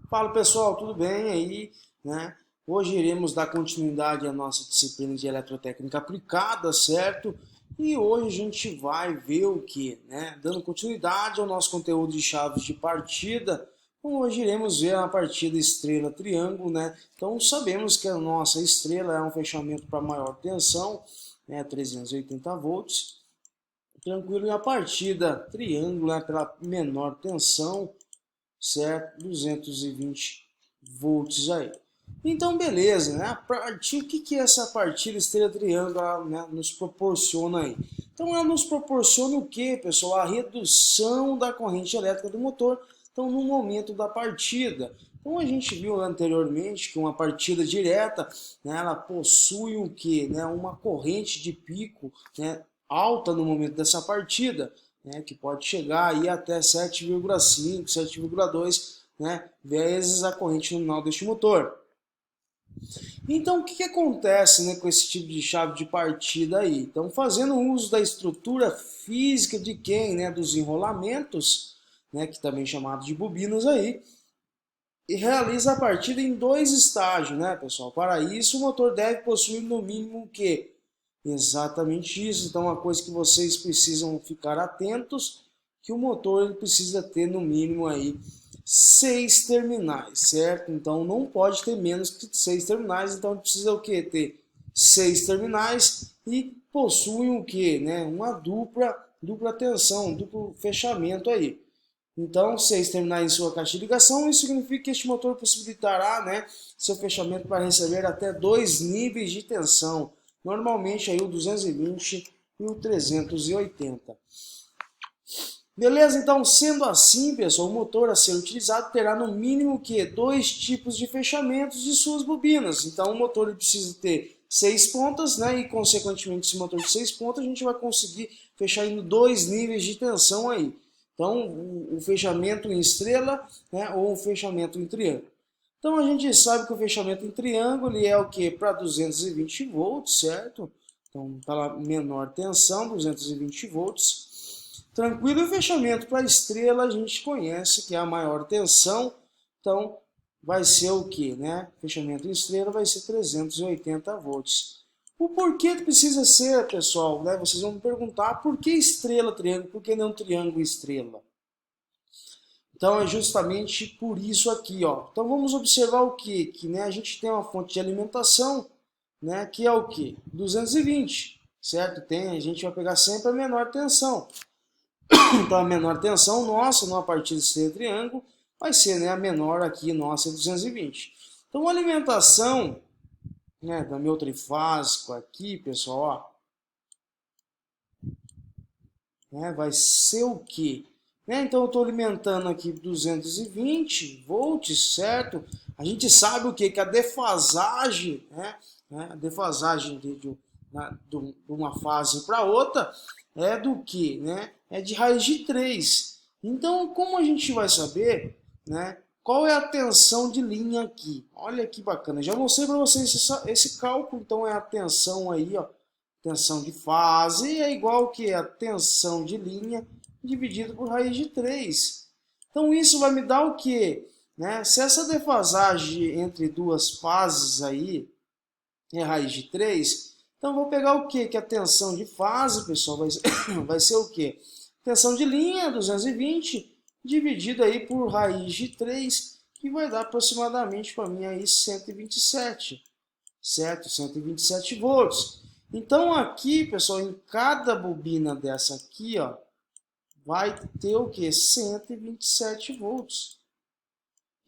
Fala pessoal, tudo bem aí, né? Hoje iremos dar continuidade à nossa disciplina de eletrotécnica aplicada, certo? E hoje a gente vai ver o que, né? Dando continuidade ao nosso conteúdo de chaves de partida. Então, hoje iremos ver a partida estrela-triângulo, né? Então sabemos que a nossa estrela é um fechamento para maior tensão, né? 380 volts. Tranquilo, e a partida triângulo, né? Pela menor tensão, certo? 220 volts aí. Então, beleza, né? O que é essa partida estrela-triângulo, né, nos proporciona aí? Então, ela nos proporciona o que, pessoal? A redução da corrente elétrica do motor, então, no momento da partida. Então, a gente viu anteriormente que uma partida direta, né, ela possui o que? Né, uma corrente de pico, né, alta no momento dessa partida, né, que pode chegar aí até 7,5, 7,2, né, vezes a corrente nominal deste motor. Então, o que acontece, né, com esse tipo de chave de partida aí? Então, fazendo uso da estrutura física de quem? Né, dos enrolamentos, né, que também é chamado de bobinas aí, e realiza a partida em dois estágios, né, pessoal? Para isso, o motor deve possuir no mínimo o quê? Exatamente isso. Então, uma coisa que vocês precisam ficar atentos, que o motor ele precisa ter no mínimo aí 6 terminais, certo? Então, não pode ter menos que 6 terminais. Então, precisa o que? Ter 6 terminais e possuem o que? Né? Uma dupla tensão, duplo fechamento aí. Então, 6 terminais em sua caixa de ligação, isso significa que este motor possibilitará, né, seu fechamento para receber até 2 níveis de tensão, normalmente aí o 220 e o 380. Beleza? Então, sendo assim, pessoal, o motor a ser utilizado terá no mínimo que 2 tipos de fechamentos de suas bobinas. Então, o motor ele precisa ter 6 pontas, né, e consequentemente esse motor de 6 pontas a gente vai conseguir fechar em 2 níveis de tensão aí. Então, o fechamento em estrela, né, ou o fechamento em triângulo. Então, a gente sabe que o fechamento em triângulo ele é o que? Para 220 volts, certo? Então, para menor tensão, 220 volts. Tranquilo, e o fechamento para estrela a gente conhece que é a maior tensão. Então, vai ser o que, né? Fechamento em estrela vai ser 380 volts. O porquê precisa ser, pessoal, né? Vocês vão me perguntar por que estrela, triângulo, por que não triângulo e estrela? Então é justamente por isso aqui, ó. Então vamos observar o que? Que né, a gente tem uma fonte de alimentação, né, que é o que? 220, certo? A gente vai pegar sempre a menor tensão. Então a menor tensão nossa, numa partida de triângulo, vai ser, né, a menor aqui nossa é 220. Então a alimentação, né, do meu trifásico aqui, pessoal, ó, né, vai ser o quê? Né, então eu estou alimentando aqui 220 volts, certo? A gente sabe o quê? Que a defasagem, a defasagem de uma fase para outra é do que? Né? É de raiz de 3. Então, como a gente vai saber, né, qual é a tensão de linha aqui? Olha que bacana. Já mostrei para vocês esse cálculo. Então, é a tensão aí, ó. Tensão de fase é igual que a tensão de linha dividido por raiz de 3. Então, isso vai me dar o quê? Né? Se essa defasagem entre duas fases aí é raiz de 3, então vou pegar o quê? Que a tensão de fase, pessoal, vai ser o quê? Tensão de linha, 220, dividido aí por raiz de 3, que vai dar aproximadamente para mim aí 127, certo? 127 volts. Então aqui, pessoal, em cada bobina dessa aqui, ó, vai ter o que? 127 volts.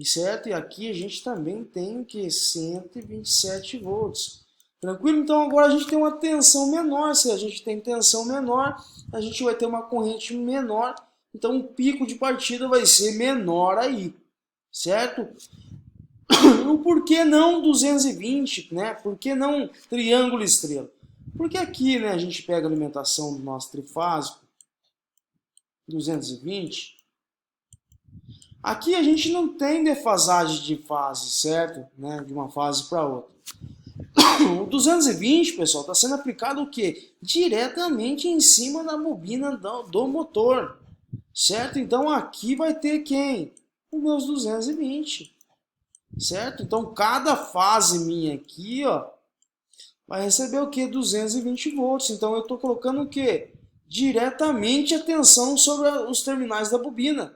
Certo? E aqui a gente também tem o que? 127 volts. Tranquilo? Então agora a gente tem uma tensão menor. Se a gente tem tensão menor, a gente vai ter uma corrente menor. Então o pico de partida vai ser menor aí. Certo? O porquê não 220, né? Por que não triângulo estrela? Porque aqui, né, a gente pega a alimentação do nosso trifásico, 220. Aqui a gente não tem defasagem de fase, certo? Né? De uma fase para outra. O 220, pessoal, está sendo aplicado o quê? Diretamente em cima da bobina do motor, certo? Então aqui vai ter quem? Os meus 220. certo? Então, cada fase minha aqui, ó, vai receber o que? 220 volts. Então, eu estou colocando o que? Diretamente a tensão sobre os terminais da bobina.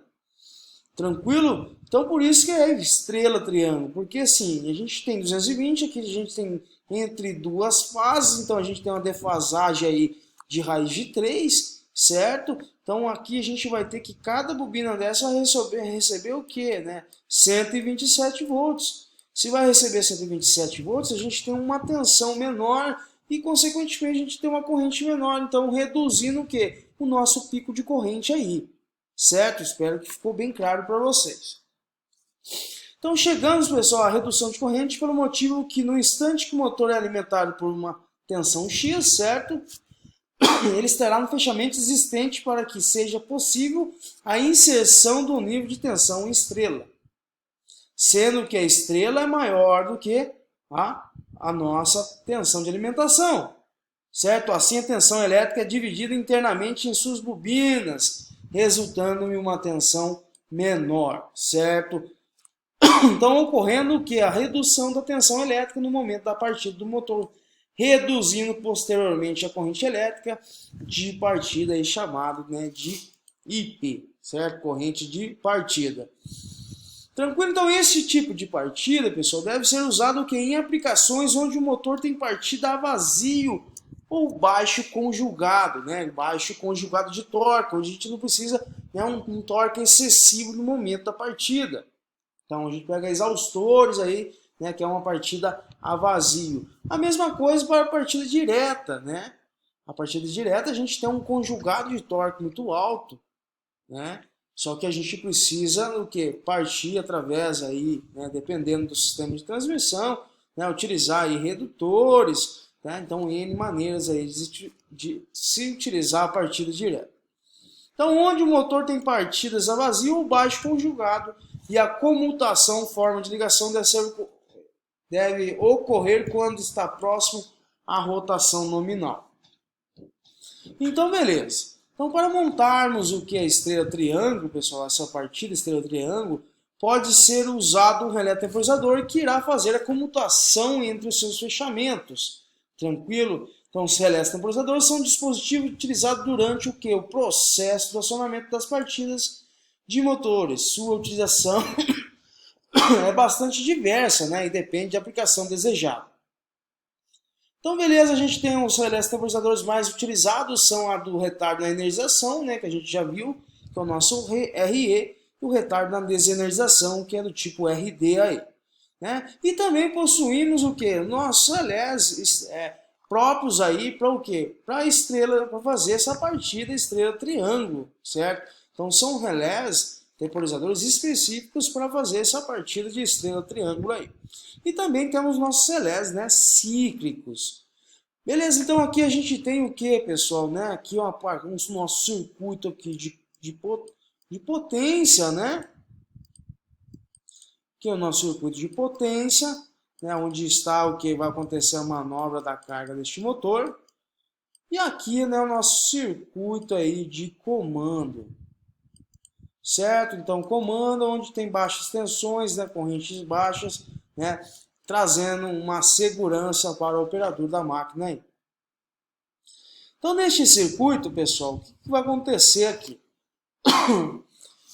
Tranquilo? Então, por isso que é estrela triângulo. Porque assim, a gente tem 220, aqui a gente tem entre duas fases. Então, a gente tem uma defasagem aí de raiz de 3, certo? Então, aqui a gente vai ter que cada bobina dessa vai receber o quê? Né? 127 volts. Se vai receber 127 volts, a gente tem uma tensão menor e, consequentemente, a gente tem uma corrente menor. Então, reduzindo o quê? O nosso pico de corrente aí. Certo? Espero que ficou bem claro para vocês. Então, chegamos, pessoal, à redução de corrente pelo motivo que no instante que o motor é alimentado por uma tensão X, certo? Ele estará no fechamento existente para que seja possível a inserção do nível de tensão em estrela, sendo que a estrela é maior do que a nossa tensão de alimentação, certo? Assim, a tensão elétrica é dividida internamente em suas bobinas, resultando em uma tensão menor, certo? Então, ocorrendo o que? A redução da tensão elétrica no momento da partida do motor, reduzindo posteriormente a corrente elétrica de partida, aí chamado, né, de IP, certo? Corrente de partida. Tranquilo? Então, esse tipo de partida, pessoal, deve ser usado o que? Em aplicações onde o motor tem partida a vazio ou baixo conjugado, né? Baixo conjugado de torque, onde a gente não precisa, né, um torque excessivo no momento da partida. Então, a gente pega exaustores aí, né, que é uma partida a vazio. A mesma coisa para a partida direta, né? A partida direta a gente tem um conjugado de torque muito alto, né? Só que a gente precisa o que? Partir através aí, né, dependendo do sistema de transmissão, né, utilizar aí redutores, né? Então, N maneiras aí de se utilizar a partida direta. Então, onde o motor tem partidas a vazio ou baixo conjugado e a comutação, forma de ligação, deve ocorrer quando está próximo à rotação nominal. Então, beleza. Então, para montarmos o que é estrela triângulo, pessoal, essa partida estrela triângulo, pode ser usado um relé temporizador que irá fazer a comutação entre os seus fechamentos. Tranquilo? Então, os relés temporizadores são dispositivos utilizados durante o que? O processo do acionamento das partidas de motores. Sua utilização é bastante diversa, né? E depende da aplicação desejada. Então, beleza, a gente tem os relés temporizadores mais utilizados, são a do retardo na energização, né? Que a gente já viu, que é o nosso RE, e o retardo na desenergização, que é do tipo RD aí. Né? E também possuímos o que? Nossos relés próprios aí para o quê? Para estrela, para fazer essa partida estrela triângulo, certo? Então são relés temporizadores específicos para fazer essa partida de estrela triângulo aí. E também temos nossos relés, né, cíclicos. Beleza, então aqui a gente tem o que, pessoal, né? Aqui um nosso circuito aqui de potência, né? Aqui é o nosso circuito de potência, né, onde está o que vai acontecer a manobra da carga deste motor. E aqui, né, o nosso circuito aí de comando. Certo? Então, comando onde tem baixas tensões, né, correntes baixas, né, trazendo uma segurança para o operador da máquina aí. Então, neste circuito, pessoal, o que vai acontecer aqui?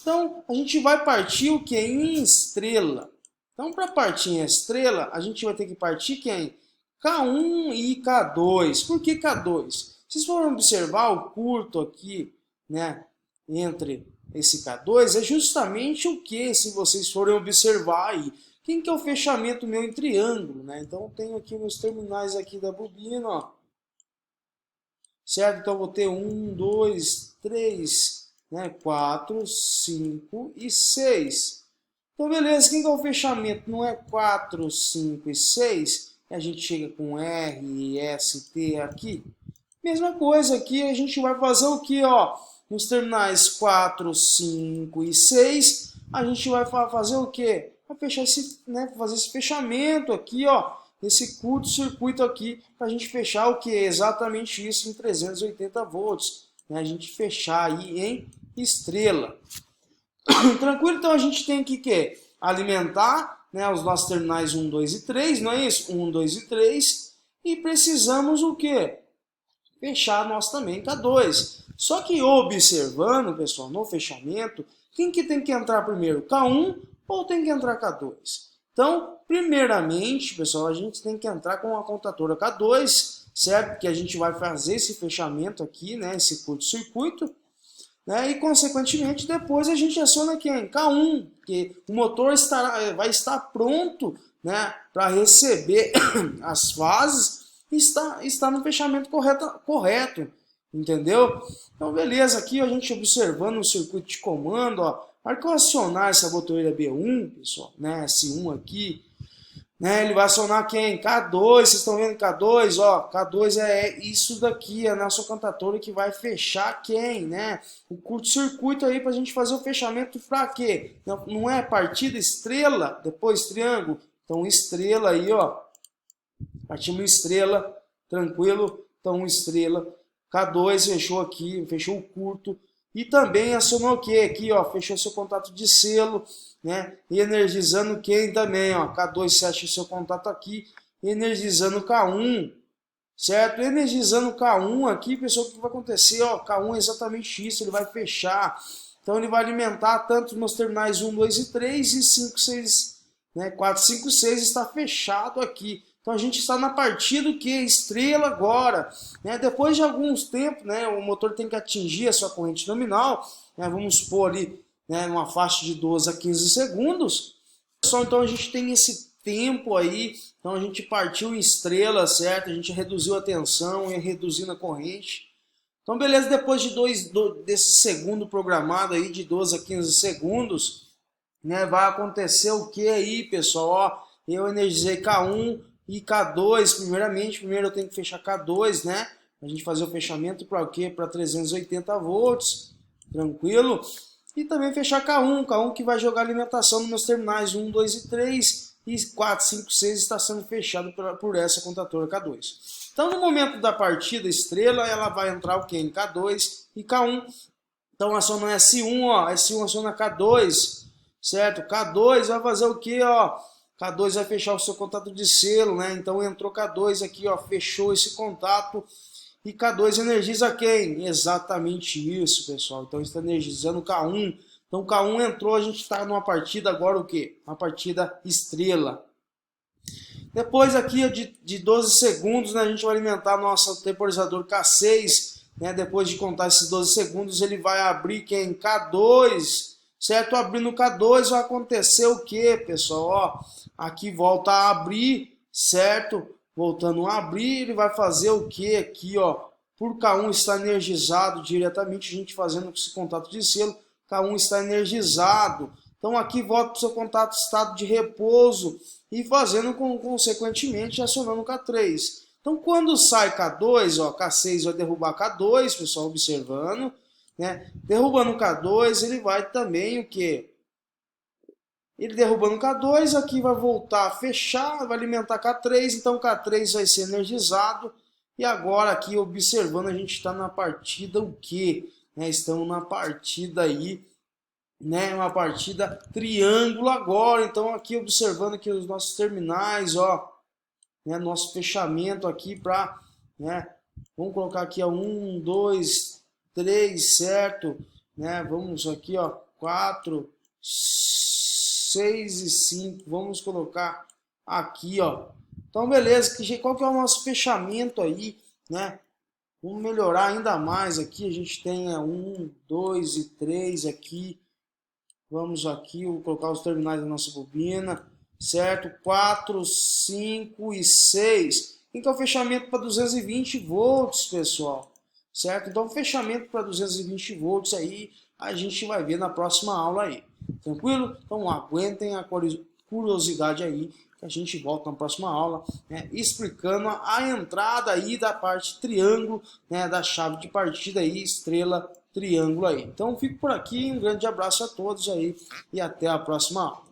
Então, a gente vai partir o que? Em estrela. Então, para partir em estrela, a gente vai ter que partir quem? K1 e K2. Por que K2? Vocês foram observar o curto aqui, né, entre esse K2, é justamente o que, se vocês forem observar aí, quem que é o fechamento meu em triângulo, né? Então, eu tenho aqui meus terminais aqui da bobina, ó. Certo? Então, eu vou ter 1, 2, 3, né, 4, 5 e 6. Então, beleza, quem que é o fechamento? Não é 4, 5 e 6? A gente chega com R, S, T aqui. Mesma coisa aqui, a gente vai fazer o que, ó? Nos terminais 4, 5 e 6, a gente vai fazer o que? Vai fechar esse, né, fazer esse fechamento aqui, ó. Esse curto-circuito aqui, para a gente fechar o que? Exatamente isso em 380 volts. Né? A gente fechar aí em estrela. Tranquilo? Então a gente tem que alimentar né, os nossos terminais 1, 2 e 3, não é isso? 1, 2 e 3. E precisamos o quê? Fechar nós também K2. Só que observando, pessoal, no fechamento, quem que tem que entrar primeiro? K1 ou tem que entrar K2? Então, primeiramente, pessoal, a gente tem que entrar com a contatora K2, certo? Que a gente vai fazer esse fechamento aqui, né? Esse curto-circuito, né? E, consequentemente, depois a gente aciona quem? K1, que o motor vai estar pronto, né? Para receber as fases e está no fechamento correto, entendeu? Então, beleza, aqui a gente observando o circuito de comando, ó. Na hora que eu acionar essa botoeira B1, pessoal, né, S1 aqui, né, ele vai acionar quem? K2, vocês estão vendo K2, ó, K2 é isso daqui, a nossa contatora que vai fechar quem, né? O curto-circuito aí para a gente fazer o fechamento para quê? Não é partida estrela, depois triângulo, então estrela aí, ó, partimos estrela, tranquilo, então estrela, K2 fechou aqui, fechou o curto. E também acionou o que? Aqui, ó, fechou seu contato de selo, né? E energizando quem também, ó, K2 fecha o seu contato aqui, energizando K1, certo? Energizando K1 aqui, pessoal, o que vai acontecer? Ó, K1 é exatamente isso, ele vai fechar. Então ele vai alimentar tanto os meus terminais 1, 2 e 3 e 5, 6, né? 4, 5, 6 está fechado aqui. Então a gente está na partida que estrela agora, né? Depois de alguns tempos, né, o motor tem que atingir a sua corrente nominal, né, vamos supor ali, né, numa faixa de 12 a 15 segundos. Só então a gente tem esse tempo aí, então a gente partiu em estrela, certo? A gente reduziu a tensão e reduzindo a corrente. Então beleza, depois de desse segundo programado aí de 12 a 15 segundos, né, vai acontecer o que aí, pessoal? Ó, eu energizei K1 e K2, primeiro eu tenho que fechar K2, né? A gente fazer o fechamento para o quê? Para 380 volts, tranquilo? E também fechar K1 que vai jogar alimentação nos meus terminais 1, 2 e 3, e 4, 5, 6 está sendo fechado por essa contatora K2. Então, no momento da partida estrela, ela vai entrar o quê? Em K2 e K1. Então, aciona S1, ó, S1 aciona K2, certo? K2 vai fazer o quê, ó? K2 vai fechar o seu contato de selo, né? Então entrou K2 aqui, ó, fechou esse contato. E K2 energiza quem? Exatamente isso, pessoal. Então está energizando K1. Então K1 entrou, a gente está numa partida agora o quê? Uma partida estrela. Depois aqui de 12 segundos, né, a gente vai alimentar nosso temporizador K6. Né? Depois de contar esses 12 segundos, ele vai abrir quem? K2. Certo? Abrindo K2 vai acontecer o que, pessoal? Ó, aqui volta a abrir, certo? Voltando a abrir, ele vai fazer o que aqui, ó? Por K1 está energizado diretamente, a gente fazendo esse contato de selo, K1 está energizado. Então aqui volta para o seu contato estado de repouso e fazendo consequentemente acionando K3. Então quando sai K2, ó, K6 vai derrubar K2, pessoal, observando. Né? Derrubando o K2, ele vai também o que? Ele derrubando o K2, aqui vai voltar a fechar, vai alimentar K3, então o K3 vai ser energizado. E agora aqui observando, a gente está na partida o que? Né? Estamos na partida aí, né? Uma partida triângulo agora. Então aqui observando aqui os nossos terminais, ó, né? Nosso fechamento aqui para, né? Vamos colocar aqui a 1, 2, 3, certo? Né? Vamos aqui, ó, 4, 6 e 5. Vamos colocar aqui, ó. Então, beleza. Qual que é o nosso fechamento aí, né? Vamos melhorar ainda mais aqui. A gente tem 1, 2 e 3 aqui. Vamos aqui, vou colocar os terminais da nossa bobina, certo? 4, 5 e 6. Então, fechamento para 220 volts, pessoal. Certo? Então, fechamento para 220 volts aí, a gente vai ver na próxima aula aí. Tranquilo? Então, aguentem a curiosidade aí, que a gente volta na próxima aula, né, explicando a entrada aí da parte triângulo, né, da chave de partida aí, estrela, triângulo aí. Então, fico por aqui, um grande abraço a todos aí e até a próxima aula.